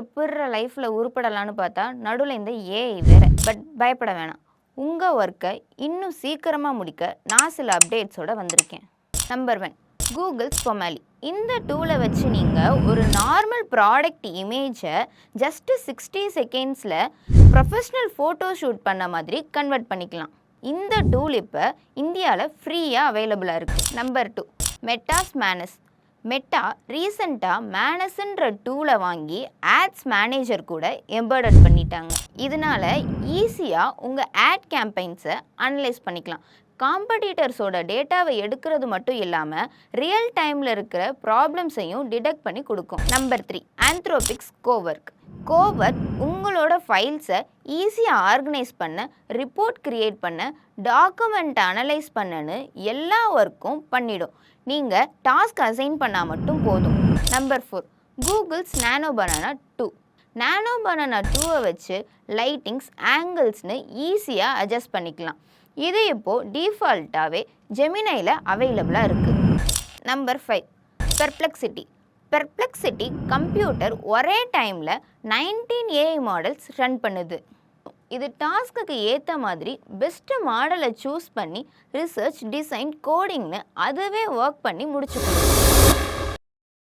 எப்படிற லைஃப்பில் உருப்படலான்னு பார்த்தா நடுவில் இந்த ஏஐ வேறு. பட் பயப்பட வேணாம், உங்கள் ஒர்க்கை இன்னும் சீக்கிரமாக முடிக்க நான் சில அப்டேட்ஸோடு வந்திருக்கேன். நம்பர் 1, கூகுள் ஸ்பொமாலி. இந்த டூலை வச்சு நீங்கள் ஒரு நார்மல் ப்ராடக்ட் இமேஜை ஜஸ்ட்டு 60 செகண்ட்ஸில் ப்ரொஃபஷ்னல் ஃபோட்டோ ஷூட் பண்ண மாதிரி கன்வெர்ட் பண்ணிக்கலாம். இந்த டூல் இப்போ இந்தியாவில் ஃப்ரீயாக அவைலபிளாக இருக்குது. Number 2, மெட்டாஸ் manners. மெட்டா ரீசெண்டாக மேனஸ்ன்ற டூலை வாங்கி ஆட்ஸ் மேனேஜர் கூட எம்பர்டட் பண்ணிட்டாங்க. இதனால் ஈஸியாக உங்கள் ஆட் கேம்பெயின்ஸை அனலைஸ் பண்ணிக்கலாம். காம்படிட்டர்ஸோட டேட்டாவை எடுக்கிறது மட்டும் இல்லாமல் ரியல் டைமில் இருக்கிற ப்ராப்ளம்ஸையும் டிடெக்ட் பண்ணி கொடுக்கும். நம்பர் 3, ஆந்த்ரோபிக்ஸ் கோவர்க். கோவர்க் உங்களோட ஃபைல்ஸை ஈஸியாக ஆர்கனைஸ் பண்ண, ரிப்போர்ட் க்ரியேட் பண்ண, டாக்குமெண்ட் அனலைஸ் பண்ணன்னு எல்லா ஒர்க்கும் பண்ணிடும். நீங்கள் டாஸ்க் அசைன் பண்ணால் மட்டும் போதும். நம்பர் 4, கூகுள்ஸ் நானோ பனானா 2. நானோ பனானா 2வை வச்சு லைட்டிங்ஸ், ஆங்கிள்ஸ்னு ஈஸியாக அட்ஜஸ்ட் பண்ணிக்கலாம். இது இப்போது டிஃபால்ட்டாகவே ஜெமினையில் அவைலபிளாக இருக்குது. Number 5, Perplexity. பெர்ப்ளெக்சிட்டி கம்ப்யூட்டர் ஒரே டைமில் 19 ஏஐ மாடல்ஸ் ரன் பண்ணுது. இது டாஸ்க்குக்கு ஏற்ற மாதிரி பெஸ்ட்டு மாடலை சூஸ் பண்ணி ரிசர்ச், டிசைன், கோடிங்னு அதுவே ஒர்க் பண்ணி முடிச்சுக்கணும்.